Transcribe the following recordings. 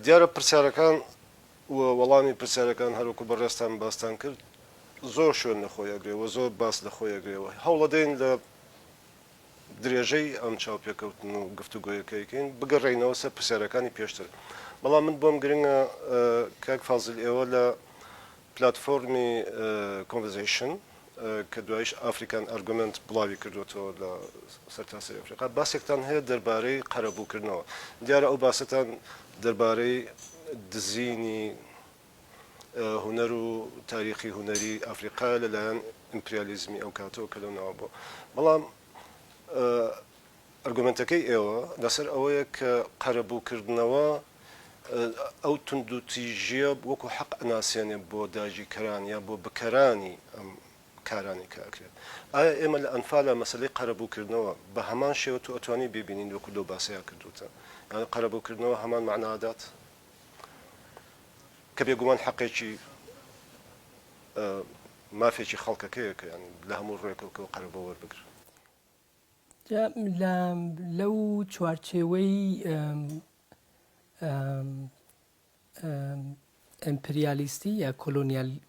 دیارە پرسیارەکان وەڵامی پرسیارەکان هەروکو بەڕێستان باستان کرد زۆر شوێن لە خۆی ئەگرێەوە زۆر باس لە خۆی ئەگرێەوە هەوڵە دەین لە درێژەی ئەم چاوپێکەوتن و گفتوگۆیەکەیکەین بگەڕێینەوە سەر پرسیارەکانی پێشتر بەڵام من بۆم گرنگە کاک فازل ئێوە لە پلاتفۆرمی کۆنڤەرزیشن کە دوایش ئافریکان ئەرگومنت بڵاوی کردوێتەوە لە سەرتاسەری ئەفریقا باسێکتان هەیە دەربارەی قەرەبووکردنەوە دیارە ئەو باسەتان دەربارەی دزینی هوەر و تاریخی هوەری ئەفریقا لەلایەن ئیمپریالیزمی ئەو کاتەوە کە لەونەوە بوو بەڵام ئەرگومنتەکەی ئێوە لەسەر ئەوەیە کە قەرەبووکردنەوە ئەو توندوتیژیە وەکو حەق ئەناسیێنێ بۆ داگیرکەران یا بۆ بکەرانی ئەم کارانی کە ئەکرێت ئایا ئێمە لە ئەنفالە مەسەلەی قەرەبووکردنەوە بە هەمان شێوە تو ئەتوانی ببینین وەکو لەو باسەیە کردوتە یعنی قەرەبووکردنەوە هەمان معنادات کە بێگومان حەقێکی مافێکی خەڵکەکەیە کە لە هەموو ڕێکەوە قەرەبەوە وەربگرن لەو چوارچێوەی ئەمپریالیستی یا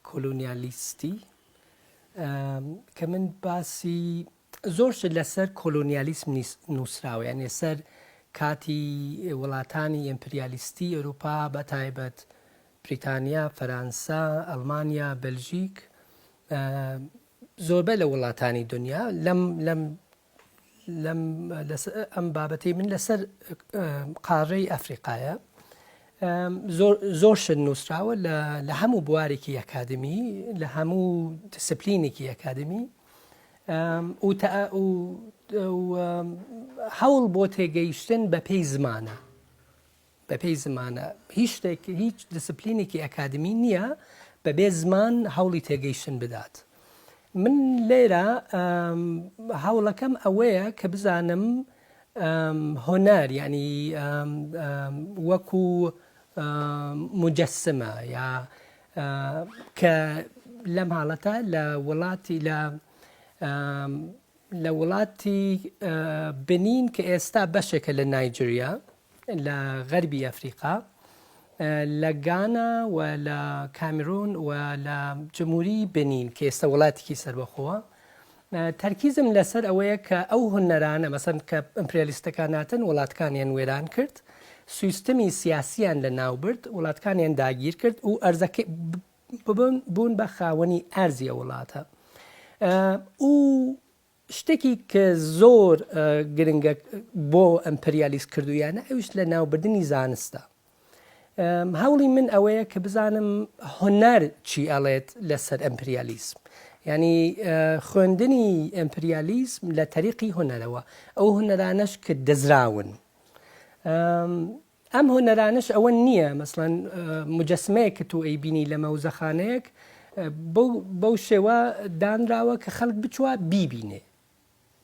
کۆلۆنیالیستی کە من باسی زۆرش لەسەر کۆلۆنیالیسم نووسراوە یعنی سەر کاتی وڵاتانی ئەمپریالیستی ئەوروپا بە تایبەت بریتانیا فەرەنسا ئەڵمانیا بەلژیک زۆربە لە وڵاتانی دنیا ئەم بابەتەی من لەسەر قارەی ئەفریقایە زۆر شت نووسراوە لە هەموو بوارێکی ئەکادمی لە هەموو دیسپلینێکی ئەکادمی هەوڵ بۆ تێگەیشتن بە پێی زمانە هیچ دیسپلینێکی ئەکادمی نییە بەبێ زمان هەوڵی تێگەیشتن بدات من لێرە هەوڵەکەم ئەوەیە کە بزانم هۆنەر ینی وەکو مجسمە یا کە لەم حاڵەتە لە وڵاتی بنین کە ئێستا بەشێکە لە نایجریا لە غەربی ئەفریقا لە گانا و لە کامێرون و لە جمهوری بنین کە ئێستا وڵاتێکی سەربەخۆوە تەرکیزم لەسەر ئەوەیە کە ئەو هونەرانە مەسەن کە ئەمپریالیستەکان هاتن وڵاتەکانیان وێران کرد سیستەمی سیاسیان لە ناو برد وڵاتەکانیان داگیر کرد و ئەرزەکە بوون بە خاوەنی ئەرزی وڵاتە و شتێکی کە زۆر گرنگە بۆ ئەمپریالیست کردویانە ئەوش لە ناوبردنی زانستە هەوڵی من ئەوەیە کە بزانم هۆنەر چی ئەڵێت لەسەر ئەمپریالیسم ینی خوێندنی ئەمپریالیسم لە تەریقی هۆنەرەوە ئەو هۆنەرانەش کە دەزراون ئەم هۆنەرانش ئەوە نییە مەسڵەن مجسمەیە کە تو ئەیبینی لە مەوزەخانەیەک بەو شێوە دانراوە کە خەڵک بچوە بیبینێ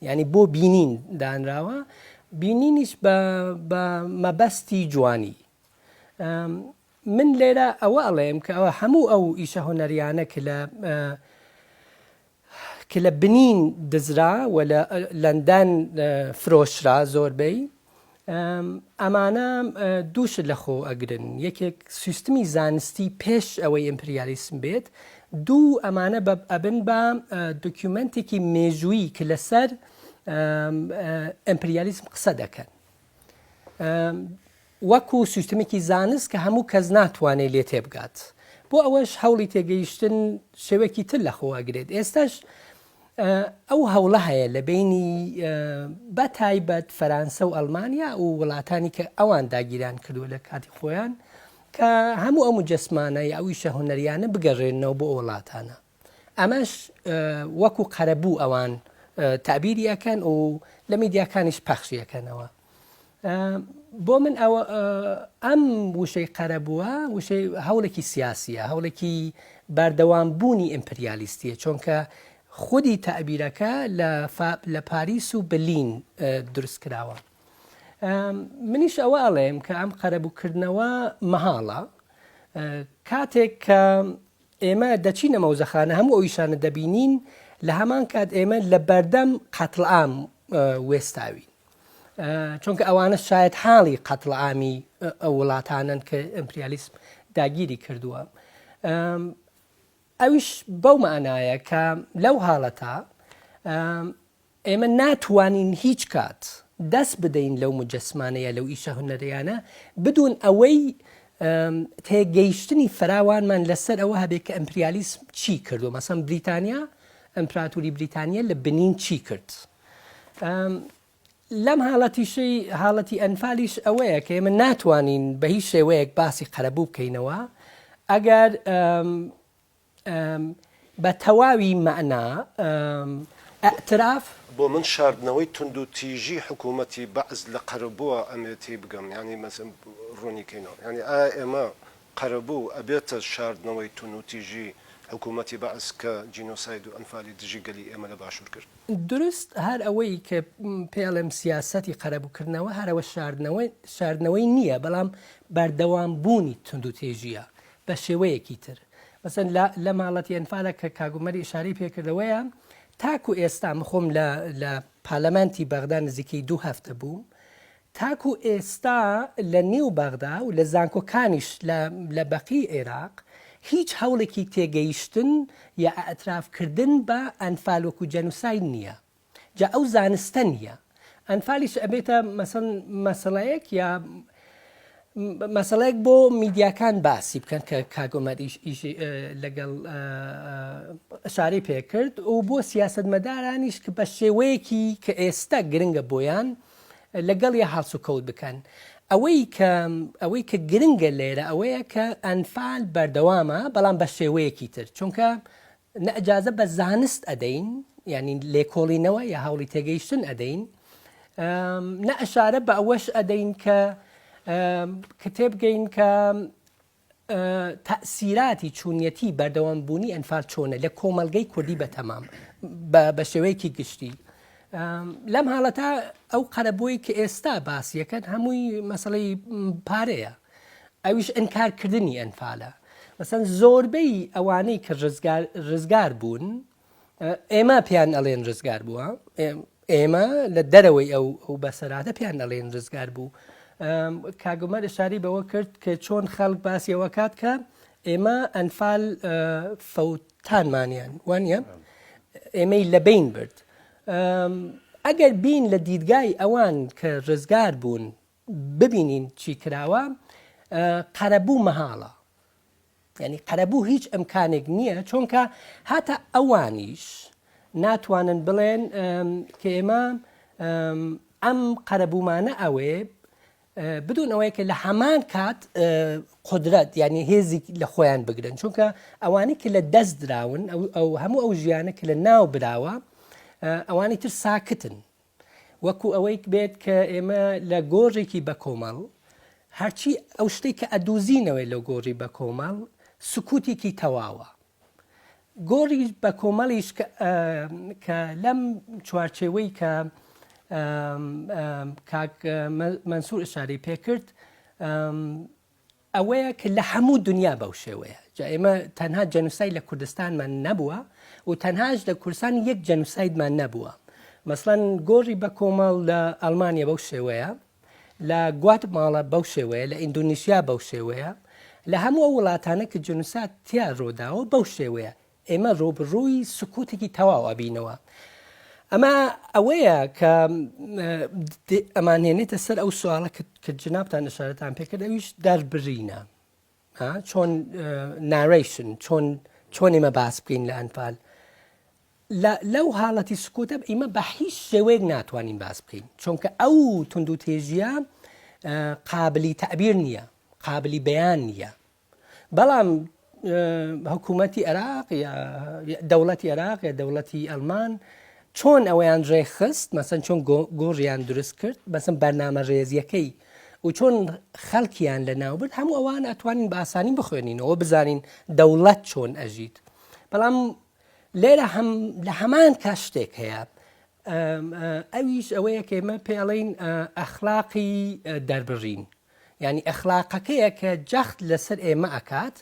ینی بۆ بینین دانراوە بینینیش بە مەبەستی جوانی من لێرە ئەوە ئەڵێم کە ئەوە هەموو ئەو ئیشە هۆنەریانە کە لە بنین دزرا و لە لەندەن فرۆشرا زۆربەی ئەمانە دووشت لەخۆ ئەگرن یەکێک سیستمی زانستی پێش ئەوەی ئەمپریالیسم بێت دوو ئەمانە ئەبن بە دۆکیومنتێکی مێژووی کە لەسەر ئەمپریالیسم قسە دەکەن وەکو سیستمێکی زانست کە هەموو کەس ناتوانێت لێ تێبگات بۆ ئەوەش هەوڵی تێگەیشتن شێوەیەکی تر لەخۆ ئەگرێت ئێستاش ئەو هەوڵە هەیە لە بینی بە تایبەت فەرەنسا و ئەڵمانیا و وڵاتانی کە ئەوان داگیران کردووە لە کاتی خۆیان کە هەموو ئەو مجسمانە یا ئەوی شە هونەریانە بگەڕێنەوە بۆ وڵاتانە ئەمەش وەکو قەرەبوو ئەوان تعبیری ئەەکەن و لە میدیاکانیش پەخشیەکەنەوە بۆ من ئەم وشەی قەرەبووە وشەی هەوڵێکی سیاسیە هەوڵێکی بەردەوامبوونی ئیمپریالیستیە چونکە خودی تعبیرەکە لە پاریس و بەلین دروست کراوە منیش ئەوە ئەڵێم کە ئەم قەرەبووکردنەوە مەهاڵە کاتێک کە ئێمە دەچینە مەوزەخانە هەموو ئەویشانە دەبینین لە هەمان کات ئێمە لە بەردەم قەتڵعام وێستاوین چونکە ئەوانە شاید حاڵی قەتڵعامی ئەو وڵاتانن کە ئەمپریالیسم داگیری کردووە. ئەویش بەو معنایە کە لەو حاڵەتە ئێمە ناتوانین هیچ کات دەست بدەین لەو مجەسمانەیە لەو ئیشە هونەریانە بدون ئەوەی تێگەیشتنی فراوانمان لەسەر ئەوە هەبێت کە ئەمپریالیسم چی کردو. مەسەڵەن بریتانیا، ئەمپراتوری بریتانیا لە بنین چی کرد. لەم حاڵەتیشەی حاڵەتی ئەنفالیش ئەوەیە کە ئێمە ناتوانین بە هیچ شێوەیەک باسی قەرەبوو بکەینەوە ئەگەر بە تەواوی مەعنا ئەعتراف بۆ من شاردنەوەی تونند و تیژی حکوومەتی بەعز لە قەرەبووە ئەمێتی بگەم، ینی مەسم ڕوونیکەینەوە، ینی ئایا ئێمە قەرەبوو ئەبێتە شاردنەوەی تونند و تیژی حکوومەتی بەعز کە جینۆساید و ئەنفالی دژی گەلی ئێمە لە باشوور کرد. دروست هەر ئەوەی کە پێڵێم سیاسەتی قەرەبووکردنەوە هەرەوە شاردنەوەی نییە، بەڵام بەردەوام بوونی تونند و تێژیە بە شێوەیەکی تر. مەسەن لە ماڵەتی ئەنفالە کە کاگومەری ئشاری پێکردەوەیە تاکو ئێستا مخۆم لە پارلەمانتی بەغدا نزیکەی 2 هەفتە بووم، تاکو ئێستا لە نێو بەغدا و لە زانکۆکانیش لە بەقی عێراق هیچ هەوڵێکی تێگەیشتن یا ئەترافکردن بە ئەنفال وەکو جەنوساید نییە. جا ئەو زانستە نییە. ئەنفالیش ئەبێتە مەسەڵەیەک یا مەسەڵەیەک بۆ میدیاکان باسی بکەن کە کاگۆمەریش لەگەڵ ئەشارەی پێکرد و بۆ سیاسەتمەدارانیش کە بە شێوەیەکی کە ئێستا گرنگە بۆیان لەگەڵ یا هەڵس و کەوت بکەن. ئەوەی کە گرنگە لێرە ئەوەیە کە ئەنفال بەردەوامە، بەڵام بە شێوەیەکی تر، چونکە نەئجازە بە زانست ئەدەین، ینی لێکۆڵینەوە یا هەوڵی تێگەیشتن ئەدەین، نە ئەشارە بە ئەوەش ئەدەین کە تێبگەین کە تەئسیراتی چوونیەتی بەردەوامبوونی ئەنفال چۆنە لە کۆمەلگەی کوردی بە تەمام بە شێوەیەکی گشتی. لەم حاڵەتە ئەو قەرەبووی کە ئێستا باسیەکەن هەمووی مەسەڵەی پارەیە، ئەویش ئەنکارکردنی ئەنفالە. مەسەن زۆربەی ئەوانەی کە ڕزگار بوون ئێمە پیان ئەڵێن ڕزگار بووە، ئێمە لە دەرەوەی ئەو بەسەراتە پیان ئەڵێن ڕزگار بوو. کاگومەر ئشاری بەوە کرد کە چۆن خەڵک باسیەوە کات کە ئێمە ئەنفال فەوتانمانیان وانە ئێمەی لەبین برد. ئەگەر بین لە دیدگای ئەوان کە ڕزگار بوون ببینین چی کراوە، قەرەبوو مەهاڵە، یعنی قەرەبوو هیچ ئەمکانێک نییە، چونکە هاتە ئەوانیش ناتوانن بڵێن کە ئێمە ئەم قەرەبوومانە ئەوێ بدون ئەوەیە کە لە هەمان کات قدرەت یعنی هێزی لە خۆیان بگرن، چونکە ئەوانەی کە لە دەست دراون ئەو هەموو ئەو ژیانە کە لە ناو براوە ئەوانی تر ساکتن، وەکو ئەوەی بێت کە ئێمە لە گۆڕێکی بە کۆمەڵ هەرچی ئەو شتەی کە ئەدوزینەوەی لە گۆڕی بە کۆمەڵ سکوتێکی تەواوە. گۆڕی بە کۆمەڵیش کە لەم چوارچێوەی کە کاک مەنسوور ئشاری پێکرد ئەوەیە کە لە هەموو دنیا بەو شێوەیە. جا ئێمە تەنها جەنوساید لە کوردستانمان نەبووە و تەنهاش لە کوردستان یەک جەنوسایدمان نەبووە. مەسڵەن گۆڕی بە کۆمەڵ لە ئەڵمانیا بەو شێوەیە، لە گواتماڵا بەو شێوەیە، لە ئیندونیسیا بەو شێوەیە، لە هەموو وڵاتانە کە جەنوساید تیا ڕۆداوە بەو شێوەیە. ئێمە ڕۆبڕووی سکوتێکی تەواو ئەبینەوە. ئەمە ئەوەیە کە ئەمانێنێتە سەر ئەو سوالە کە جنابتان ئشارەتان پێکرد، ئەویش دەربڕینە، چۆن ناریشن، چۆن ئێمە باس بکەین لە ئەنفال. لەو حاڵەتی سکوتە ئێمە بە هیچ شێوەیەک ناتوانین باس بکەین، چونکە ئەو تونند و تێژیە قابلی تەعبیر نییە، قابلی بەیان نییە. بەڵام حکوومەتی عێراق یا دەوڵەتی عێراق یا دەوڵەتی ئەڵمان چۆن ئەوەیان ڕێخست، مەسەن چۆن گۆڕیان دروست کرد، مەسەن بەرنامە ڕێزیەکەی و چۆن خەڵکیان لە ناوبرد، هەموو ئەوان ئەتوانین بە ئاسانی بخوێنینەوە بزانین دەوڵەت چۆن ئەژیت. بەڵام لێرە لە هەمان کات شتێک هەیە، ئەویش ئەوەیە کە ئێمە پێڵین ئەخلاقی دەربڕین، یعنی ئەخلاقەکەیە کە جەخت لەسەر ئێمە ئەکات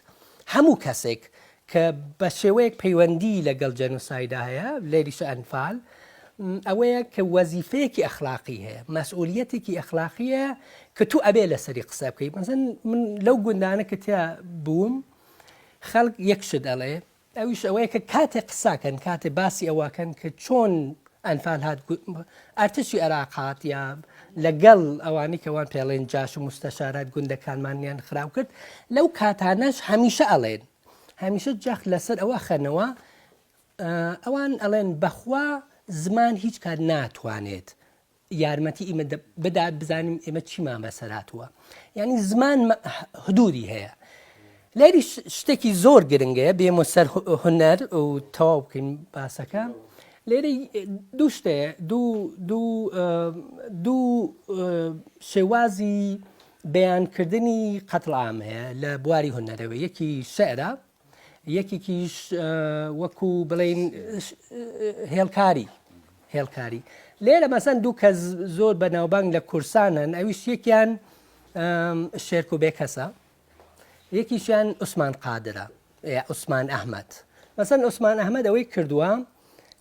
هەموو کەسێک کە بە شێوەیەک پەیوەندی لەگەڵ جەنوسایدا هەیە لێریشە ئەنفال ئەوەیە کە وەزیفەیەکی ئەخلاقی هەیە مەسئولیەتێکی ئەخلاقیە کە تو ئەبێ لەسەری قسە بکەیت مەسەن من لەو گوندانە کە تیا بووم خەڵک یەکشت ئەڵێ ئەویش ئەوەیە کە کاتێ قساکەن کاتێ باسی ئەوواکەن کە چۆن ئەنفال هات ئەرتشی عێراقات یا لەگەڵ ئەوانی کەوان پێڵێن جاش و مستەشارات گوندەکانمانیان خراو کرد لەو کاتانەش هەمیشە ئەڵێن هەمیشە جەخ لەسەر ئەوە خەنەوە ئەوان ئەڵێن بەخوا زمان هیچ کات ناتوانێت یارمەتی ئمە بدات بزانیم ئێمە چیمان بەسەراتوە یعنی زمان حدودی هەیە لێری شتێکی زۆر گرنگەیە بێمە سەر هونەر و تەواو بکەین باسەکە لێرەی دوو شتەیە دوو شێوازی بەیانکردنی قەتڵعام هەیە لە بواری هونەرەوە یەکی شعرە یەکێکیش وەکو بڵێن هێڵکاری لێرە مەسەن دوو کەس زۆر بەناوبانگ لە کورسانن ئەویش یەکیان شێرک و بێکەسە یەکیشیان عوسمان قادرە عوسمان ئەحمەد مەسەن عوسمان ئەحمەد ئەوەی کردووە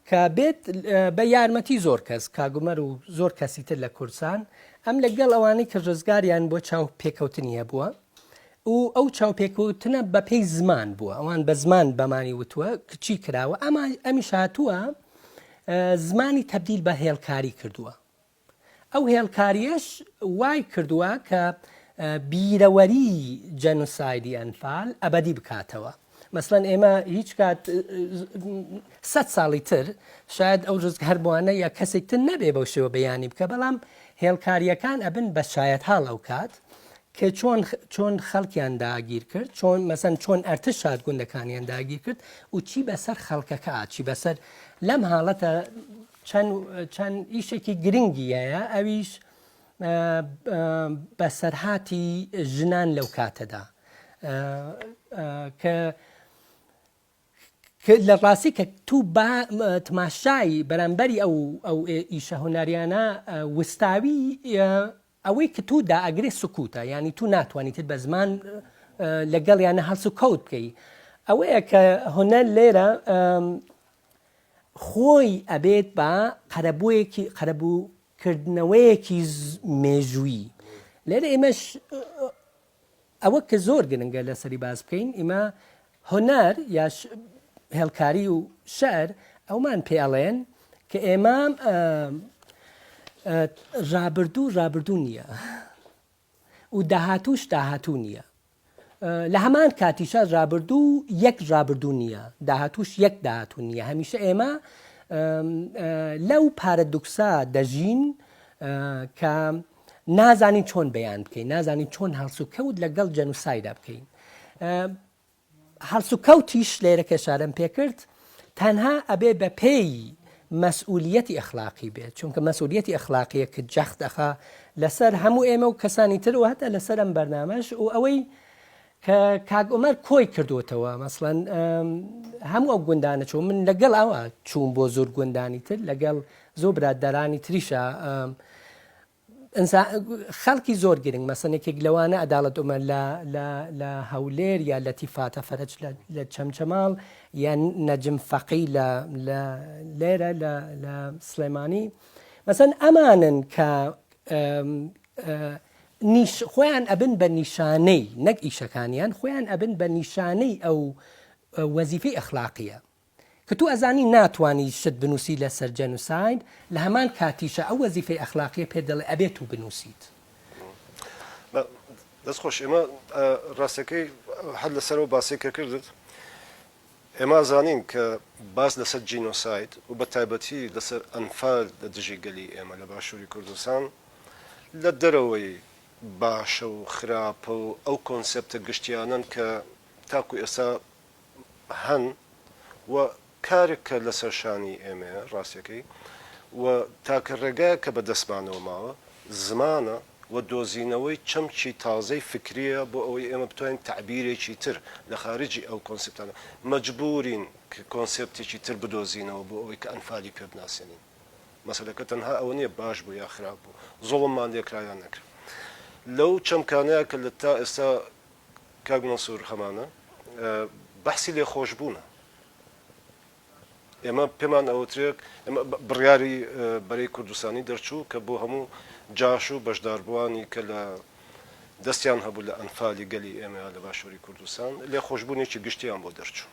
کە بێت بە یارمەتی زۆر کەس کاگومەر و زۆر کەسی تر لە کورسان ئەم لەگەڵ ئەوانەی کە ڕزگاریان بۆ چاو پێکەوتنی هەبووە و ئەو چاوپێکوتنە بەپێی زمان بووە ئەوان بە زمان بەمانی وتووە کچی کراوە ئەمیش هاتووە زمانی تەبدیل بە هێڵکاری کردووە ئەو هێڵکاریەش وای کردووە کە بیرەوەری جەنوسایدی ئەنفال ئەبەدی بکاتەوە مەسڵەن ئێمە هیچ کات 100 ساڵی تر شاید ئەو ڕزگار بوانە یا کەسێکتر نەبێ بەو شێوە بەیانی بکە بەڵام هێڵکاریەکان ئەبن بە شایەت هاڵ ئەو کات کە چۆن خەڵکیان داگیر کرد چۆن مەسەن چۆن ئەرتش هات گوندەکانیان داگیر کرد و چی بەسەر خەڵکەکە چی بەسەر لەم حاڵەتە چەند ئیشێکی گرنگی هەیە ئەویش بەسەرهاتی ژنان لەو کاتەدا کە لە ڕاستی کە تو تماشای بەرامبەری ئەو ئیشە هونەریانە وستاوی ئەوەی کە تو دائەگرێ سکوتە ینی تو ناتوانیتت بە زمان لەگەڵیانە هەڵس و کەوت بکەی ئەوەیە کە هونەر لێرە خۆی ئەبێت بە قەرەبووکردنەوەیەکی مێژووی لێرە ئێمەش ئەوە کە زۆر گرنگە لەسەری باز بکەین ئێمە هونەر یا هێڵکاری و شەعر ئەومان پێڵێن کە ئێمە ڕابردوو نییە و داهاتوو نییە لە هەمان کاتیشە ڕابردوو یەک ڕابردوو نییە داهاتوش یەک داهاتوو نییە هەمیشە ئێمە لەو پارەدوکسا دەژین کە نازانی چۆن بەیان بکەین نازانی چۆن هەڵس و کەوت لەگەڵ جەنوسایدا بکەین هەڵس و کەوتیش لێرە کێشارەم پێکرد تەنها ئەبێ بە پێی مەسئولیەتی ئەخلاقی بێت چونکە مەسئولیەتی ئەخلاقیە کە جەخت دەخا لەسەر هەموو ئێمە و کەسانی تر و هەتا لەسەر ئەم بەرنامەش و ئەوەی کە کاک عومەر کۆی کردوتەوە مەسڵەن هەموو ئەو گوندانە چوو من لەگەڵ ئەوە چوون بۆ زۆر گوندانی تر لەگەڵ زۆر برادەرانی تریشە خەڵکی زۆر گرنگ مەسەنێکێک لەوانە ئەداڵەت عومەر لە هەولێر یا لە تیفاتە فەرەج لە چەمچەماڵ یان نەجم فەقی لێرە لە سلێمانی مەسەن ئەمانن کە خۆیان ئەبن بە نیشانەی نەک ئیشەکانیان خۆیان ئەبن بە نیشانەی ئەو وەزیفەی ئەخلاقیە کە تو ئەزانی ناتوانی شت بنووسی لەسەر جەنوساید لە هەمان کاتیشە ئەو وەزیفەی ئەخلاقیە پێ دەڵێ ئەبێت و بنووسیت دەستخۆش ئێمە ڕاستەکەی هەر لەسەرەوە باسێکە کردت ئێمە زانین کە باس لەسەر جینۆساید و بە تایبەتی لەسەر ئەنفال لە دژی گەلی ئێمە لە باشووری کوردستان لە دەرەوەی باشە و خراپە و ئەو کۆنسپتە گشتیانن کە تاکو ئێستا هەن و کارێک کە لەسەر شانی ئێمە ڕاستەکەی و تاکە ڕێگایە کە بە دەستمانەوە ماوە زمانە و دۆزینەوەی چەمچی تازەی فکریە بۆ ئەوەی ئێمە بتوانین تعبیرێکی تر لە خارجی ئەو کۆنسپتانە مەجبورین کە کۆنسپتێکی تر بدۆزینەوە بۆ ئەوەی کە ئەنفالی پێ بناسیێنین مەسەلەکە تەنها ئەوە نییە باش بوو یا خراپ بوو زۆڵممان لێکرایان نەکرد لەو چەمکانەیە کە لە تا ئێستا کاک مەنسوور هەمانە بەحسی لێخۆشبوونە ئێمە پێمان ئەوترێک ئێمە بڕیاری بەرەی کوردستانی دەرچوو کە بۆ هەموو جاش و بەشداربووانی کە لە دەستیان هەبوو لە ئەنفالی گەلی ئێمە لە باشووری کوردستان لێ خۆشببوونێکی گشتیان بۆ دەرچوو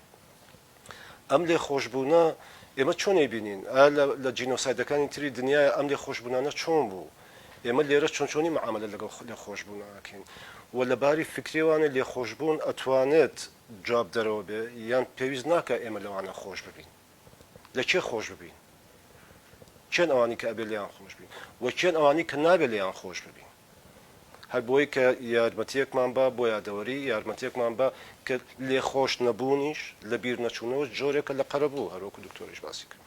ئەم لێ خۆشببوونە ئێمە چۆنی بینین لە جینۆسایدەکانی تری دنیای ئەم لێ خۆشببوونانە چۆن بوو ئێمە لێرە چۆنچۆنی معاملە لەگەڵ لێ خۆشببوونەکەین و لەباری فکرێوانە لێ خۆشببوون ئەتوانێت جواب دەرەوە بێ یان پێویست ناکە ئێمە لەوانە خۆش ببین لە چێ خۆش ببین چێن ئەوانی کە ئەبێ لیان خۆش بین و چێن ئەوانی کە نابێ لیان خۆش ببین هەر بۆی کە یارمەتیەکمان بە بۆ یادەوەری یارمەتیەکمان بە کە لێ خۆش نەبوونیش لە بیر نەچوونەوە جۆرێکە لە قەرەبوو هەروەکو دکتۆریش باسی کرد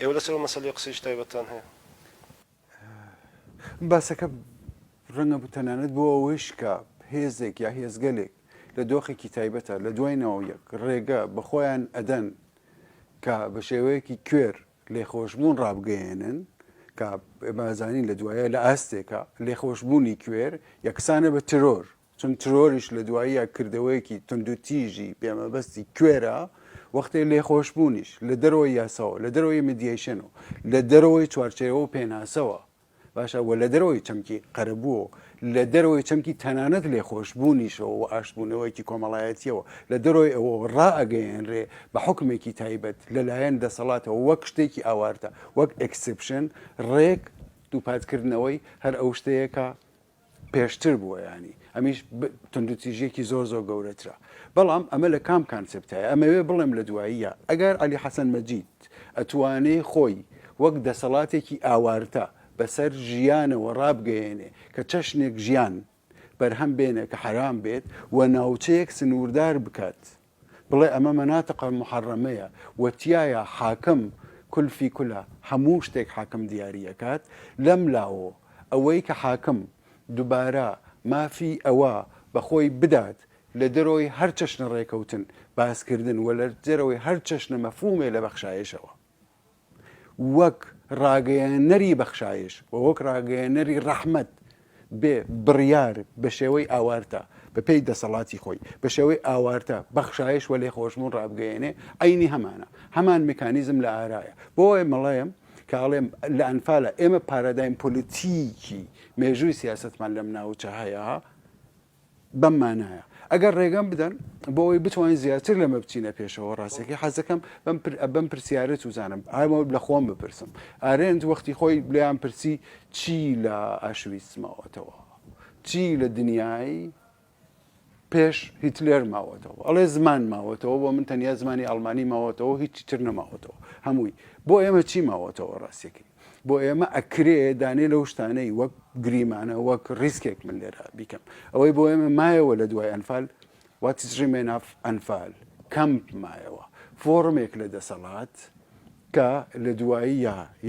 ئێوە لەسەر مەسەلەی قسەیش تایبەتان هەیە باسەکە ڕەنگە بتەنانەت بۆ ئەوەش کە هێزێک یا هێزگەلێک لە دۆخێکی تایبەتە لە دوایەوە یەک ڕێگە بەخۆیان ئەدەن کە بە شێوەیەکی کوێر لێخۆشببوون ڕابگەێنن کە بازانین لە دوایە لە ئاستێکە لێخۆشببوونی کوێر یەکسانە بە ترۆر چون ترۆریش لە دواییە کردەوەیەکی تونندوتیژی پێمەبەستی کوێرە وەختێ لێخۆشببوونیش لە دەرەوەی یاساوە لە دەرەوەی مدیشنەوە لە دەرەوەی چوارچێەوە و پێناسەوە باشە و لە دەرەوەی چەمکی قەرەبووە لە دەرەوەی چەمکی تەنانەت لێخۆشببوونیشەوە و ئاشبوونەوەیکی کۆمەڵایەتیەوە لە دەرەوەی ئەوە ڕائەگەیەنرێ بە حکمێکی تایبەت لەلایەن دەسەڵاتەوە وەک شتێکی ئاوارتە وەک ئەکسپشن ڕێک دووپاتکردنەوەی هەر ئەو شتەیەکە پێشتر بووە ینی ئەمیش تونندوتیژێکی زۆر زۆر گەورەترە بەڵام ئەمە لە کام کانسپتایە ئەمەوێ بڵێم لە دواییە ئەگەر عەلی حەسەن مەجید ئەتوانێ خۆی وەک دەسەڵاتێکی ئاوارتە بەسەر ژیانەوە ڕابگەیەنێ کە چەشنێک ژیان بەرهەم بێنێ کە حرام بێت و ناوچەیەک سنووردار بکات بڵێ ئەمە مەناتق محەڕەمەیە وەتیایە حاکم کولفی کولە هەموو شتێک حاکم دیاریەکات لەم لاوە ئەوەی کە حاکم دووبارە مافی ئەوە بەخۆی بدات لە دەرەوەی هەر چەشنە ڕێکەوتن باسکردن و لە دەرەوەی هەر چەشنە مەفهومێ لە بەخشایشەوە وەک ڕاگەیەنەری بەخشایش و وەک ڕاگەیەنەری ڕەحمەت بێ بڕیار بە شێوەی ئاوارتە بە پێی دەسەڵاتی خۆی بە شێوەی ئاوارتە بەخشایش و لێخۆشبوون ڕابگەیەنێ ئەینی هەمانە هەمان میکانیزم لە ئارایە بۆی مەڵەیەم کاڵێم لە ئەنفالە ئێمە پارادایم پۆلیتیکی مێژووی سیاستمان لەم ناوچە هەیە بەممانایە ئەگەر ڕێگەم بدەن بۆ ئەوی بتوانین زیاتر لەمە بچینە پێشەوە ڕاستێکی حەزەکەم بەم پرسیارەت وزانم ئامە لە خۆم بپرسم ئارێنت وەختی خۆی بلیان پرسی چی لە ئاشویس ماوەتەوە چی لە دنیای پێش هیتلێر ماوەتەوە ئەڵێ زمان ماوەتەوە بۆ من تەنیا زمانی ئەڵمانی ماوەتەوە هیچی تر نەماوەتەوە هەمووی بۆ ئێمە چی ماوەتەوە ڕاستێکی بۆ ئێمە ئەکرێ دانێ لەو شتانەی وەک گریمانە وەک ریسکێک من لێرە بیکەم ئەوەی بۆ ئێمە مایەوە لە دوای ئەنفال واتیز ریمێن ئاف ئەنفال کەمپ مایەوە فۆرمێک لە دەسەڵات کە لە دوایی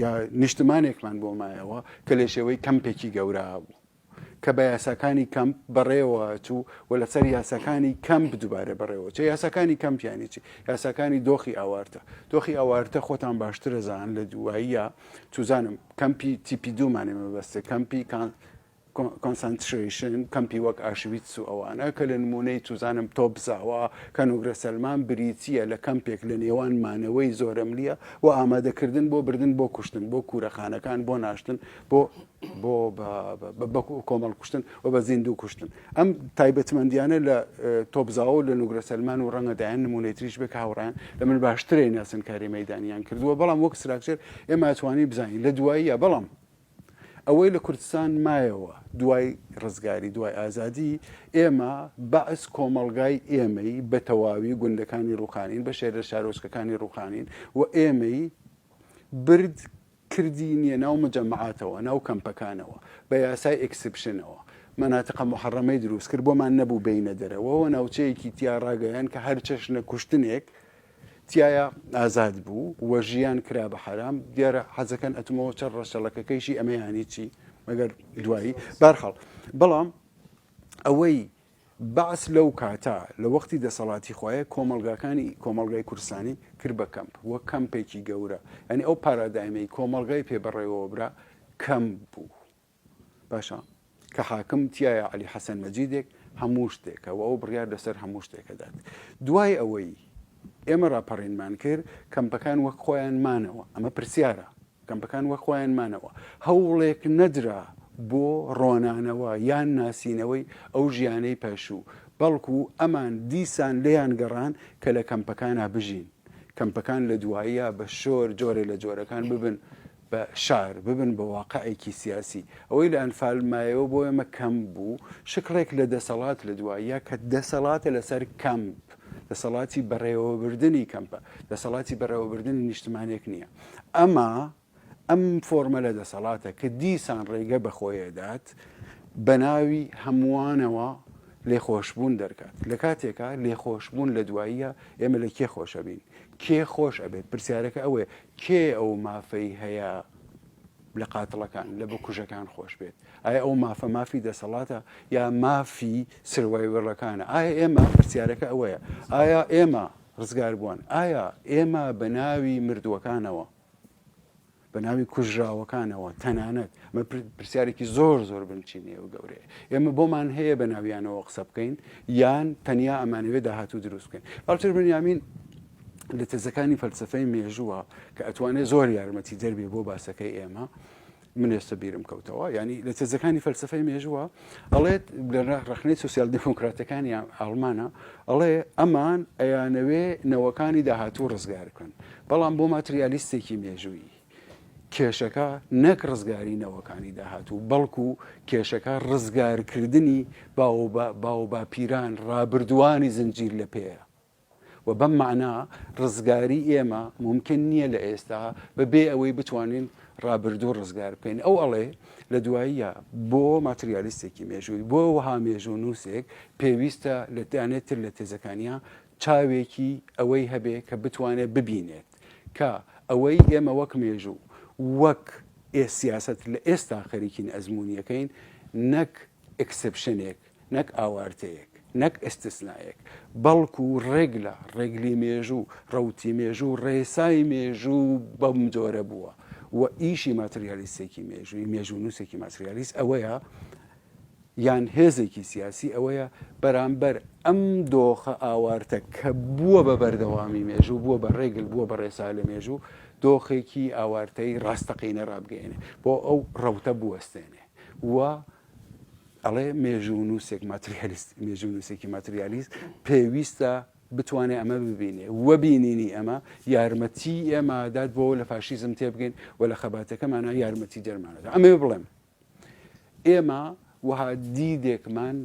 یا نیشتمانێکمان بۆ مایەوە کە لێ شێوەی کەمپێکی گەورە بوو کە بە یاساکانی کەمپ بەڕێوە چوو و لەسەر یاساکانی کەمپ دووبارە بەڕێوە چه یاساکانی کەمپیانی چی یاساکانی دۆخی ئاوارتە دۆخی ئاوارتە خۆتان باشترە زان لە دواییە توزانم کەمپی تیپی دوومانێ مەبەستە کەمپی کۆنسەنتریشن کەمپی وەک ئاشویتس و ئەوانە کە لە نمونەی توزانم تۆبزاوە کە نوگرە سەلمان بریتیە لە کەمپێک لە نێوان مانەوەی زۆرەملیە و ئامادەکردن بۆ بردن بۆ کوشتن بۆ کوورەخانەکان بۆ ناشتن بۆ کۆمەڵ کوشتن و بە زیندوو کوشتن ئەم تایبەتمەندیانە لە تۆبزاوە و لە نوگرە سەلمان و ڕەنگەدایان نمونەی تریش بێک هاوڕیان لە من باشترێ ناسنکاری مەیدانیان کردووە بەڵام وەک سراکچێر ئێمە ئەتوانی بزانین لە دواییە بەڵام ئەوەی لە کوردستان مایەوە دوای ڕزگاری دوای ئازادی ئێمە بەعس کۆمەڵگای ئێمەی بە تەواوی گوندەکانی ڕوخانین بە شێرە شارۆچکەکانی ڕوخانین و ئێمەی برد کردی نییە ناو مەجەمەعاتەوە ناو کەمپەکانەوە بە یاسای ئەکسپشنەوە مەناتقە محەڕەمەی دروست کرد بۆمان نەبوو بینە دەرەوە ناوچەیەکی تیا ڕاگەیان کە هەر چەشنە کوشتنێک تایە ئازاد بوو وە ژیان کرا بە حرام دیارە حەزەکەن ئەتمەوە چەند ڕەشەڵەکەکەیشی ئەمەیانی چی مەگەر دوایی بارخەڵ بەڵام ئەوەی بەعس لەو کاتا لە وەختی دەسەڵاتی خۆیە کۆمەڵگای کوردستانی کرد بە کەمپ وە کەمپێکی گەورە ئەنی ئەو پارادایمەی کۆمەڵگای پێبڕێەوە برا کەم بوو باشە کە حاکم تایە عەلی حەسەن مەجیدێک هەموو شتێکەوە ئەو بڕیار لەسەر هەموو شتێکەدات دوای ئەوەی ئێمە ڕاپەڕینمان کرد کەمپەکان وەک خۆیان مانەوە ئەمە پرسیارە کەمپەکان وەک خۆیان مانەوە هەوڵێک نەدرا بۆ ڕۆنانەوە یان ناسینەوەی ئەو ژیانەی پێشوو بەڵکو ئەمان دیسان لێیان گەڕان کە لە کەمپەکانە بژین کەمپەکان لە دواییە بە شۆر جۆرێ لە جۆرەکان ببن بە شار ببن بە واقعێکی سیاسی ئەوەی لە ئەنفالمایەوە بۆ ئێمە کەم بوو شکڕێک لە دەسەڵات لە دواییە کە دەسەڵاتە لەسەر کەمپ دەسەڵاتی بەڕێوەبردننی کەمپە دەسەڵاتی بەڕێوەبردننی نیشتمانێک نییە ئەم فۆرمە لە دەسەڵاتە کە دیسان ڕێگە بەخۆیەدات بە ناوی هەمووانەوە لێخۆشببوون دەرکات لە کاتێکە لێخۆشببوون لە دواییە ئێمە لە کێ خۆشە بین کێ خۆش ئەبێت پرسیارەکە ئەوەیە کێ ئەو مافەی هەیە لە قاتڵەکان لە بکوژەکان خۆش بێت ئایا ئەو مافە مافی دەسەڵاتە یا مافی سروایوەڕەکانە ئایا ئێمە پرسیارەکە ئەوەیە ئایا ئێمە ڕزگار بوون ئایا ئێمە بە ناوی مردووەکانەوە بە ناوی کوژراوەکانەوە تەنانەت مە پرسیارێکی زۆر بنچینێ و گەورەیە ئێمە بۆمان هەیە بە ناویانەوە قسە بکەین یان تەنیا ئەمانەوێت داهاتوو دروست بکەین باڵتر بنیامین لە تێزەکانی فەلسفەی مێژووە کە ئەتوانێت زۆر یارمەتی دەربێ بۆ باسەکەی ئێمە من ئێستا بیرم کەوتەوە ینی لە تێزەکانی فەلسفەی مێژووە ئەڵێت لە ڕخنەی سوسیال دموکراتەکانی ئەڵمانە ئەڵێ ئەمان ئەیانەوێ نەوەکانی داهاتوو ڕزگارکەن بەڵام بۆ ماتریالیستێکی مێژووی کێشەکە نەک ڕزگاری نەوەکانی داهاتوو بەڵکو کێشەکە ڕزگارکردنی باو باپیران ڕابردووانی زنجیر لە پێەیە و بەم معنا ڕزگاری ئێمە ممکن نییە لە ئێستا بەبێ ئەوەی بتوانین ڕابردوو ڕزگار بکەین ئەو ئەڵێ لە دواییە بۆ ماتریالیستێکی مێژووی بۆ وها مێژوو نووسێک پێویستە لە دانێتتر لە تێزەکانیە چاوێکی ئەوەی هەبێ کە بتوانێت ببینێت کە ئەوەی ئێمە وەک مێژوو وەک سیاست لە ئێستا خەریکین ئەزممویەکەین نەک ئەکسپشنێک نەک ئاوارتەیەک نەک ئەستسنایەک بەڵکو ڕێگلە ڕێگلی مێژوو ڕوتی مێژوو ڕێسای مێژوو بەم جۆرە بووە و ئیشی ماتریالیستێکی مێژووی مێژوو نووسێکی ماتریالیست ئەوەیە یان هێزێکی سیاسی ئەوەیە بەرامبەر ئەم دۆخە ئاوارتە کە بووە بە بەردەوامی مێژوو بووە بە ڕێگل بووە بە ڕێسا لە مێژوو دۆخێکی ئاوارتەی ڕاستەقینە ڕابگەێنێ بۆ ئەو ڕەوتە بوەستێنێ و ئەڵێ مێژوو نووسێک ماتریالیست مێژوو نووسێکی ماتریالیست پێویستە بتوانێت ئەمە ببینێ وە بینینی ئەمە یارمەتی ئێمەدات بۆ لە فاشیزم تێبگەین و لە خەباتەکەمانە یارمەتی دەرمانەدا ئەمێ بڵێم ئێمە وها دیدێکمان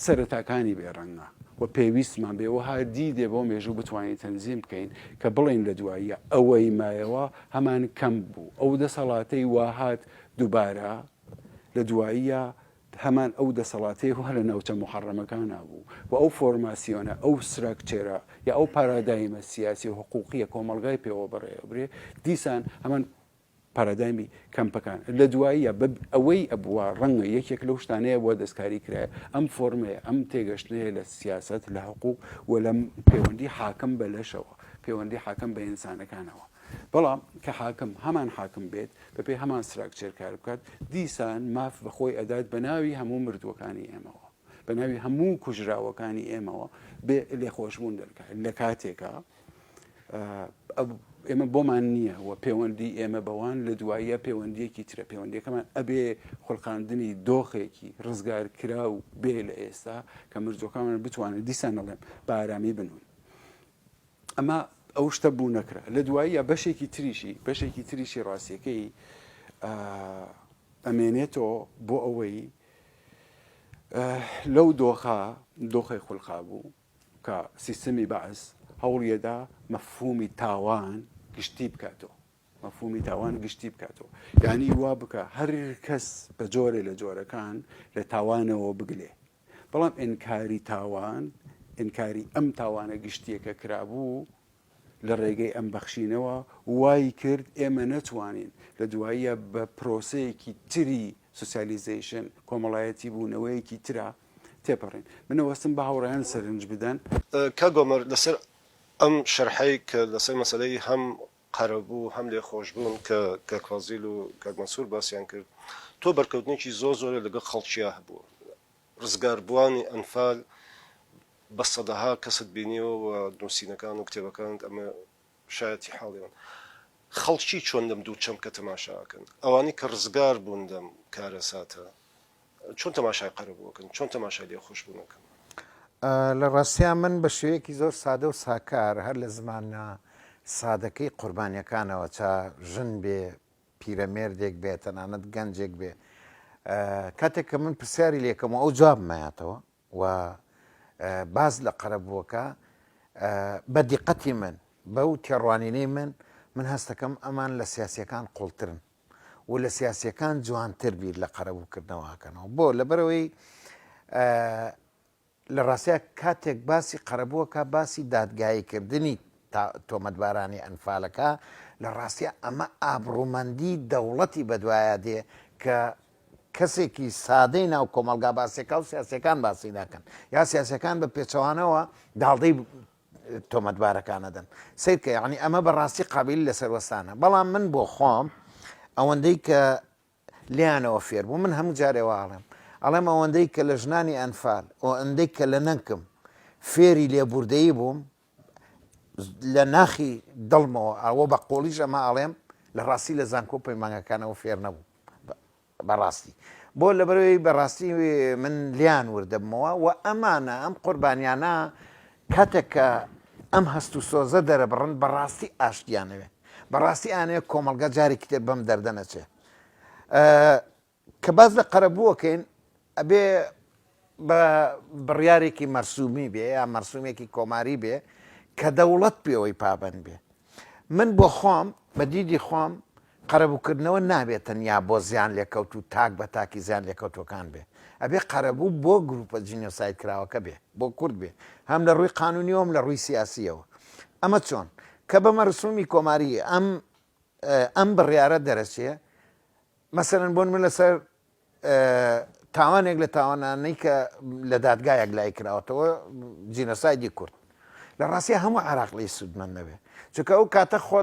سەرەتاکانی بێڕەنگە و پێویستمان بێ وها دیدێ بۆ مێژوو بتوانین تەنزیم بکەین کە بڵین لە دواییە ئەوەی مایەوە هەمان کەم بوو ئەو دەسەڵاتەی واهات دووبارە لە دواییە هەمان ئەو دەسەڵاتی هە لە ناوچە محەڕەمەکانە بوو و ئەو فۆرماسیۆنە ئەو سراکچێرە یا ئەو پارادایمە سیاسی و حقوقیە کۆمەلگای پێوە بەڕێوەبرێ دیسان هەمان پارادایمی کەمپەکان لە دواییە ئەوەی ئەبووە ڕەنگە یەکێک لەو شتانەیە بۆ دەستکاری کرایە ئەم فۆرمەیە ئەم تێگەشتنەیە لە سیاست لە حقوق و لە پەیوەندی حاکم بە لەشەوە پەیوەندی حاکم بە ئینسانەکانەوە بەڵام کە حاکم هەمان حاکم بێت بەپێ هەمان سراکچێر کار بکات دیسان ماف بەخۆی ئەدات بە ناوی هەموو مردووەکانی ئێمەوە بە ناوی هەموو کوژراوەکانی ئێمەوە بێ لێخۆشبوون دەرکات لە کاتێکە ئێمە بۆمان نییە و پەیوەندی ئێمە بەوان لە دواییە پەیوەندیەکی ترە پەیوەندیەکەمان ئەبێ خوڵقاندنی دۆخێکی ڕزگار کرا و بێ لە ئێستا کە مردوەکانمان بتوانن دیسان نەڵێم بە ئارامی بنون ئەمە ئەو شتە بوو نەکرا لە دواییە بەشێکی تریشی ڕاستیەکەی ئەمێنێتەوە بۆ ئەوەی لەو دۆخی خوڵقا بوو کە سیستەمی بەعس هەوڵیەدا مەفهومی تاوان گشتی بکاتەوە مەفهومی تاوان گشتی بکاتەوە یعنی وا بکە هەر کەس بە جۆرێ لە جۆرەکان لە تاوانەوە بگلێ بەڵام ئینکاری تاوان ئینکاری ئەم تاوانە گشتیەکە کرابوو لە ڕێگەی ئەم بەخشینەوە وای کرد ئێمە نەتوانین لە دواییە بە پرۆسەیەکی تری سوسیالیزیشن کۆمەڵایەتی بوونەوەیەکی ترا تێپەڕین منەوەستم بە هاوڕێیان سەرنج بدەن کە گۆمەر لەسەر ئەم شەرحەی کە لەسەر مەسەلەی هەم قەرەبوو هەم لێخۆشبوون کە کازیل و کاگمەسوور باسییان کرد تۆ بەرکەوتنێکی زۆر لەگەڵ خەڵکییا هەبوو ڕزگاربووانی ئەنفال بە سەدەها کەست بینیەوە و نووسینەکان و کتێبەکانت ئەمە شایەتی حاڵیان خەڵکی چۆن دەم دوو چەم کە تەماشاکەن ئەوانی کە ڕزگار بوون دەم کارە ساتە چۆن تەماشای قەرەبووەکەن چۆن تەماشای لێ خۆش بوونەکەن لە ڕاستیان من بە شێوەیەکی زۆر سادە و ساکار هەر لە زمانە سادەکەی قوربانیەکانەوە چا ژن بێ پیرەمێردێک بێ تەنانەت گەنجێک بێ کاتێک کە من پرسیاری لێکەم ئەو جواب مایاتەوە و باز لە قەرەبووەکە بە دیقەتی من بەو تێڕوانینەی من هەستەکەم ئەمان لە سیاسیەکان قوڵترن و لە سیاسیەکان جوانتر بیر لە قەرەبووکردنەوەکەنەوە بۆ لەبەرەوەی لە ڕاستیا کاتێک باسی قەرەبووەکە باسی دادگاییکردنی تۆمەتبارانی ئەنفالەکە لە ڕاستیە ئەمە ئابڕوومەندی دەوڵەتی بەدوایە دێ کە کەسێکی سادەی ناو کۆمەلگا باسیەکە و سیاسەکان باسی ناکەن یا سیاسەکان بە پێچەوانەوە داڵدەی تۆمەتبارەکانەدەن سیرکە یعنی ئەمە بەڕاستی قابلی لەسەر وەستانە بەڵام من بۆ خۆم ئەوەندەی کە لیانەوە فێر بوو من هەموو جارێواڵم ئەڵێم ئەوەندەی کە لە ژنانی ئەنفال ئەوەندەی کە لە نەنکم فێری لێبوردەیی بووم لە ناخی دڵمەوە ئەوە بە قۆڵیش ئەمە ئەڵێم لە ڕاستی لە زانکۆ پەیمانگەکانەوە فێر نەبوو بەڕاستی بۆ لەبەرەوەی بەڕاستی من لیان وردەبمەوە و ئەمانە ئەم قوربانیانە کاتێک کە ئەم هەست و سۆزە دەرەبڕن بەڕاستی ئاشتیانەوێ بەڕاستی ئانەیە کۆمەلگا جارێکی تر بەم دەردەنەچێ کە باز لە قەرەبووەکەین ئەبێ بە بڕیارێکی مەرسومی بێ یا مەرسومێکی کۆماری بێ کە دەوڵەت پێوەی پابند بێ من بۆ خۆم بە دیدی خۆم قەرەبووکردنەوە نابێت تەنیا بۆ زیان لێکەوت و تاک بە تاکی زیان لێکەوتەکان بێ ئەبێ قەرەبوو بۆ گروپە جینۆساید کراوەکە بێ بۆ کورد بێ هەم لە ڕووی قانونیەوەم لە ڕووی سیاسیەوە ئەمە چۆن کە بە مەرسومی کۆماری ئەم بڕیارە دەرەچێ مەسەرەن بۆن من لەسەر تاوانێک لە تاوانانەی کە لە دادگایەک لای کراوەتەوە جینۆسایدی کورد لە ڕاستی هەموو عێراق لی سوودمەند نەبێ چونکە ئەو کاتە خۆ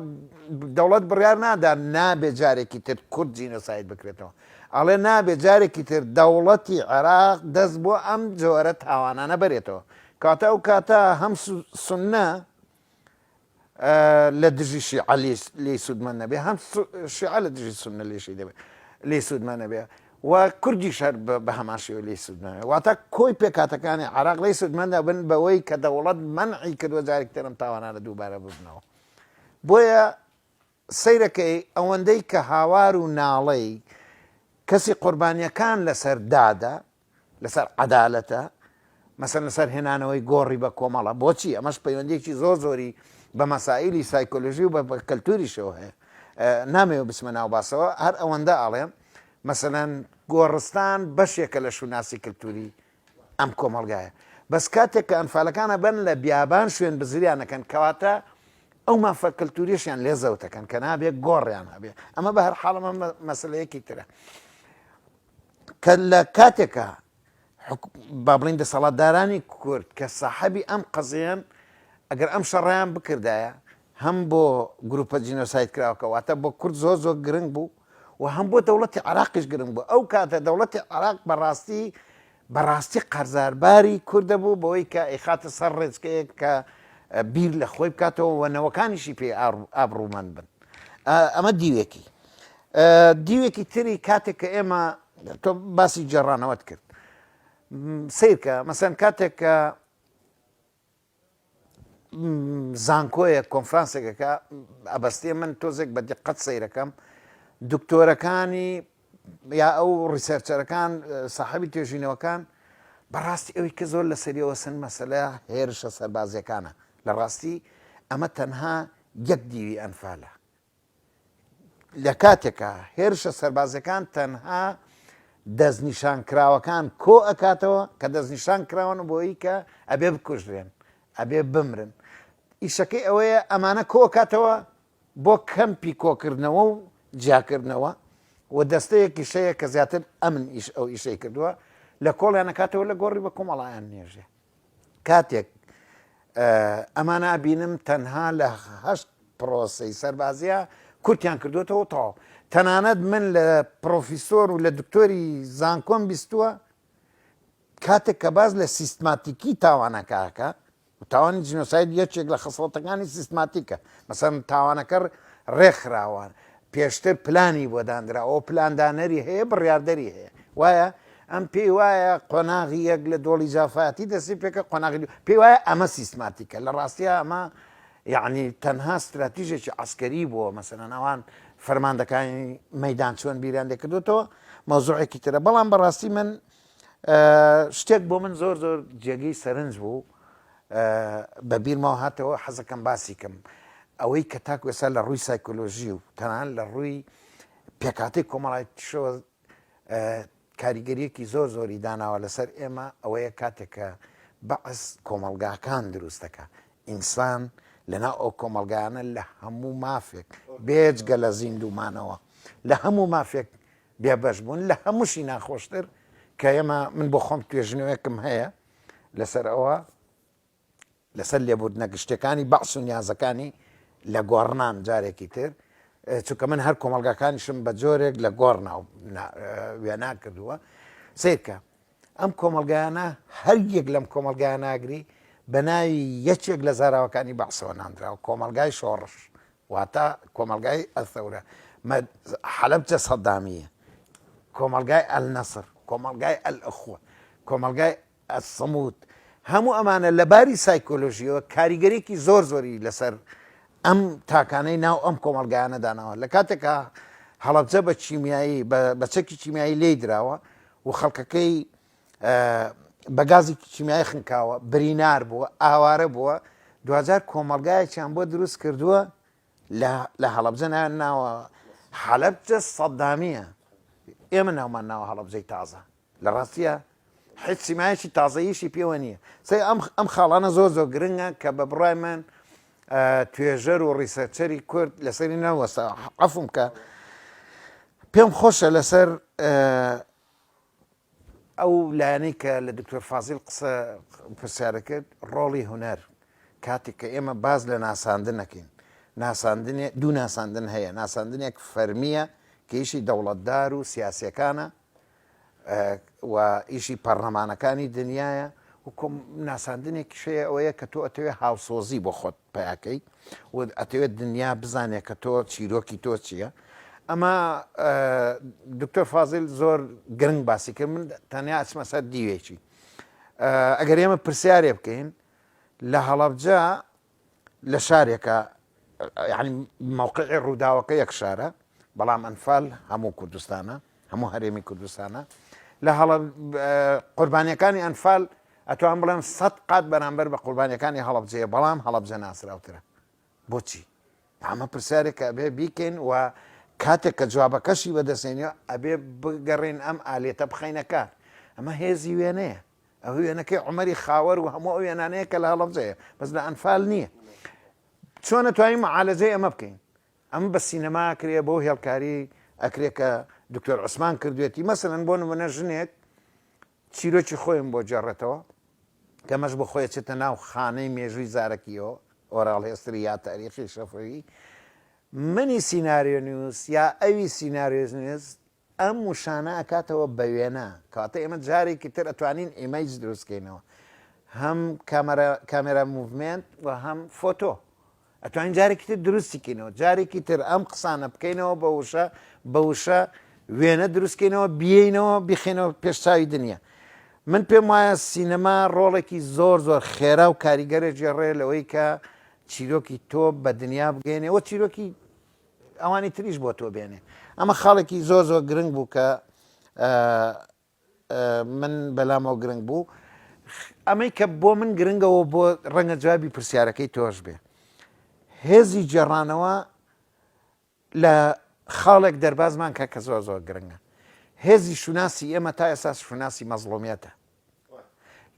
دەوڵەت بڕیار نادا نابێ جارێکی تر کورد جینۆساید بکرێتەوە ئەڵێ نابێ جارێکی تر دەوڵەتی عێراق دەست بۆ ئەم جۆرە تاوانانە بەرێتەوە کاتە ئەو کاتە هەم سوننە لە دژی شیعە لێی سوودمەند نەبێ هەم شیعە لە دژی سوننە لێی سوودمەند نەبێ و کوردی شەر بە هەمان شێوە لێی سوودمەند واتە کۆی پێکاتەکانی عێراق لێی سوودمەندە بن بەوەی کە دەوڵەت مەنعی کردووە جارێک ترم تاوانانە دووبارە ببنەوە بۆیە سەیرەکەی ئەوەندەی کە هاوار و ناڵەی کەسی قوربانیەکان لەسەر دادا لەسەر عەدالەتە مەسەن لەسەر هێنانەوەی گۆڕی بە کۆمەڵە بۆچی ئەمەش پەیوەندێکی زۆر زۆری بە مەسائیلی سایکۆلۆژی و بە کەلتوریشەوە هەیە نامەوێ بچمە ناو باسەوە هەر ئەوەندە ئاڵێم مەسەلەن گۆڕستان بەشێکە لە شوناسی کەلتوری ئەم کۆمەڵگایە بەس کاتێک کە ئەنفالەکانە بن لە بیابان شوێن بزریانەکەن کەواتە ئەو مافە کەلتوریشیان لێزەوتەکەن کە نابێت گۆڕیان هەبێ ئەمە بە هەر حاڵەمە مەسلەیەکی ترە کە لە کاتێکە با بڵین دەسەڵاتدارانی کورد کە ساحەبی ئەم قەزیان ئەگەر ئەم شەڕیان بکردایە هەم بۆ گروپە جینۆساید کراوەکە واتە بۆ کورد زۆر زۆر گرنگ بوو و هەم بۆ دەوڵەتی عێراقیش گرنگ بوو ئەو کاتە دەوڵەتی عێراق بەڕاستی قەرزارباری کوردە بوو بەوەی کە ئیخاتە سەر ڕێچکەیەک کە بیر لە خۆی بکاتەوە و نەوەکانیشی پێ ئابڕوومەند بن ئەمە دیوێکی تری کاتێک کە ئێمە تۆ باسی جێڕانەوەت کرد سیرکە مەسەن کاتێک کە زانکۆیە کۆنفرانسێکەکە ئەبەستێ من تۆزێک بە دقت سیرەکەم دکتۆرەکانی یا ئەو ڕیسەرچەرەکان ساحەبی توێژینەوەکان بەڕاستی ئەوەی کە زۆر لە سەریەوە سن مەسەلە هێرشە سەربازیەکانە لە ڕاستی ئەمە تەنها یەک دیوی ئەنفالە لە کاتێکە هێرشە سەربازەکان تەنها دەستنیشانکراوەکان کۆ ئەکاتەوە کە دەستنیشان کراون بۆی کە ئەبێ بکوژرێن ئەبێ بمرن ئیشەکەی ئەوەیە ئەمانە کۆ ئەکاتەوە بۆ کەمپی کۆکردنەوە و جیاکردنەوە و دەستەیەکی شەیە کە زیاتر ئەمن ئەو ئیشەی کردووە لە کۆڵیان نەکاتەوە لە گۆڕی بە کۆمەڵایان نێژێ کاتێک ئەمانە بینم تەنها لە 8 پرۆسەی سەربازیە کورتیان کردوێتەوە تەواو تەنانەت من لە پرۆفیسۆر و لە دکتۆری زانکۆم بیستووە کاتێک کە باز لە سیستماتیکی تاوانەکەکە تاوانی جنۆساید یەکێک لە خەسڵەتەکانی سیستماتیکە مەسەن تاوانەکە ڕێکخراوان پێشتر پلانی بۆ دانرا ئەو پلاندانەری هەیە بڕاردەری هەیە وایە ئەم پێی وایە قۆناغی یەک لە دۆڵی جافاتی دەستی پێکە قۆناغی پێی وایە ئەمە سیستماتیکە لە ڕاستیە ئەمە یعنی تەنها استراتیژێکی عسکەری بووە مەسەرەن ئەوان فەرماندەکانی مەدان چۆن بیران لێکردوتەوە مەوزوعێکی ترە بەڵام بەڕاستی من شتێک بۆ من زۆر زۆر جێگەی سەرنج بوو بە بیرمەوە هاتەوە حەزەکەم باسی کەم ئەوەی کە تاکو ێستا لە ڕووی سایکۆلۆژی و تەنان لە ڕووی پێکاتی کۆمەڵایەتیشەوە کاریگەریەکی زۆر زۆری داناوە لەسەر ئێمە ئەوەیە کاتێکە بەعس کۆمەلگاکان دروستەکە ئینسان لەنا ئەو کۆمەلگانە لە هەموو مافێک بێجگە لە زیندومانەوە لە هەموو مافێک بێبەش بوون لە هەمووشی ناخۆشتر کە ئێمە من بۆ خۆم توێژنەوەیەکم هەیە لەسەر ئەوە لەسەر لێبوردنە گشتەکانی بەعس و نیازەکانی لە گۆڕنان جارێکی تر چونکە من هەر کۆمەلگاکانیشم بە جۆرێک لە گۆڕ وێنا کردووە سیرکە ئەم کۆمەلگایانە هەر یەک لەم کۆمەلگایان ناگری بە ناوی یەکێک لە زاراوەکانی بەعسەوە ناندراوە کۆمەلگای شۆڕش واتە کۆمەلگای ئەثەورە حەلەبجە سەدامیە کۆمەلگای ئەلنەسر کۆمەلگای ئەلئەخوە کۆمەلگای ئەسەمود هەموو ئەمانە لە باری سایکۆلۆژیەوە کاریگەریەکی زۆر زۆری لەسەر ئەم تاکانەی ناو ئەم کۆمەلگایانە داناوە لە کاتێکە هەڵەبجە بە چیمیایی بە چەکی چیمیایی لێی دراوە و خەڵکەکەی بە گازی چیمیایی خنکاوە برینار بووە ئاوارە بووە دوجار کۆمەلگایەکیان بۆ دروست کردووە لە هەڵەبجە ناوە حەلەبجە سەدامیە ئێمە ناومان ناوە هەڵەبجەی تازە لە ڕاستیە هیچ سیمایەکی تازەییشی پێوە نییە سەی ئەم خاڵانە زۆر زۆر گرنگە کە بە بڕای من توێژەر و ڕیسەرچەری کورد لەسەری نەوەستا عەفوم کە پێم خۆشە لەسەر ئەو لایەنەی کە لە دکتۆر فازیل قسە پرسیارە کرد ڕۆڵی هونەر کاتێک کە ئێمە باز لە ناساندن نەکەین دوو ناساندن هەیە ناساندنێک فەرمیە کە ئیشی دەوڵەتدار و سیاسیەکانە و ئیشی پەرلەمانەکانی دنیاە و ناساندنێکی شەیە ئەوەیە کە تۆ ئەتەوێت هاوسۆزی بۆ خۆت پیاکەی و ئەتەوێت دنیا بزانێت کە تۆ چیرۆکی تۆ چییە ئەمە دکتۆر فازیل زۆر گرنگ باسی کرد من تەنیا ئەچمە سەر دیوێکی ئەگەر ئێمە پرسیارێ بکەین لە هەڵەبجە لە شارێکە یعنی مووقعی ڕووداوەکە یەک شارە بەڵام ئەنفال هەموو کوردستانە هەموو هەرێمی کوردستانە لە قوربانیەکانی ئەنفال ئەتوان بڵێم 100 قات بەرامبەر بە قوربانیەکانی هەڵەبجەیە بەڵام هەڵەبجە ناسراوترە بۆچی ئەمە پرسیارێکە ئەبێ بیکەین و کاتێک کە جوابەکەشی بەدەستێنیەوە ئەبێ بگەڕێن ئەم ئالێتە بخەینە کار ئەمە هێزی وێنەیە ئەو وێنەکەی عومەری خاوەر و هەموو ئەو وێنانەیە کە لە هەڵەبجەیە بەس لە ئەنفال نییە چۆن نەتوانین معالەجەی ئەمە بکەین ئەمە بە سینەما کرێ بۆ هێڵکاری ئەکرێ کە دکتۆر عوسمان کردوێتی مەسەلەن بۆ نمونە ژنێک چیرۆکی خۆیان بۆ جێڕێتەوە کەمەش بۆ خۆی چێتە ناو خانەی مێژووی زارەکیەوە ئۆراڵ هێستری یا تاریخی شەفەوی منی سیناریۆ نووس یا ئەوی سیناریۆز نوێز ئەم وشانە ئەکاتەوە بە وێنە کاتە ئێمە جارێکی تر ئەتوانین ئیمەیج دروستکەینەوە هەم کامێرا موڤمنت و هەم فۆتۆ ئەتوانین جارێکی تر دروستیکەینەوە جارێکی تر ئەم قسانە بکەینەوە بە وشە وێنە دروستکەینەوە بیینەوە بیخێنەوە پێشچاوی دنیا من پێم وایە سینەما ڕۆڵێکی زۆر زۆر خێرا و کاریگەرە جێڕێ لەوەی کە چیرۆکی تۆ بە دنیا بگەێنێ ئەوە چیرۆکی ئەوانی تریش بۆ تۆ بێنێ ئەمە خاڵێکی زۆر زۆر گرنگ بوو کە من بەلامەوە گرنگ بوو ئەمەی کە بۆ من گرنگەوە بۆ ڕەنگە جوابی پرسیارەکەی تۆش بێ هێزی جێڕانەوە لە خاڵێک دەربازمان کە کە زۆر زۆر گرنگە هێزی شوناسی ئێمە تا ئێستا شوناسی مەزڵومیەتە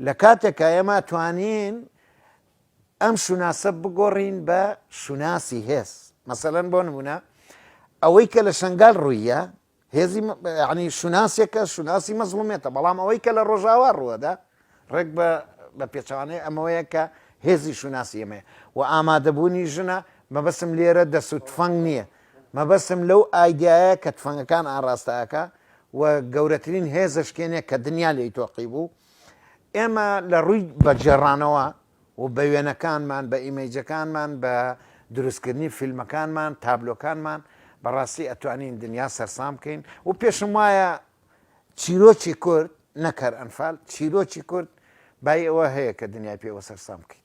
لە کاتێکە ئێمە توانین ئەم شوناسە بگۆڕین بە شوناسی هێز مەسەلەن بۆ نمونە ئەوەی کە لە شنگال ڕوویە هێزی عنی شوناسێکە شوناسی مەزڵومیێتە بەڵام ئەوەی کە لە ڕۆژاوا ڕووەدا ڕێک بە پێچوانەیە ئەمەوەیە کە هێزی شوناسی ئێمەیە و ئامادەبوونی ژنە مەبەستم لێرە دەست و تفەنگ نییە مەبەستم لەو ئایدایە کە تفەنگەکان ئاڕاستەکە و گەورەترین هێزە شکێنێک کە دنیا لێی تۆقی بوو ئێمە لە ڕووی بەجێڕانەوە و بە وێنەکانمان بە ئیمەیجەکانمان بە دروستکردنی فیلمەکانمان تابلۆکانمان بەڕاستی ئەتوانین دنیا سەرسام بکەین و پێشم وایە چیرۆکی کورد نەکەر ئەنفال چیرۆکی کورد بای ئەوە هەیە کە دنیای پێوە سەرسام بکەین.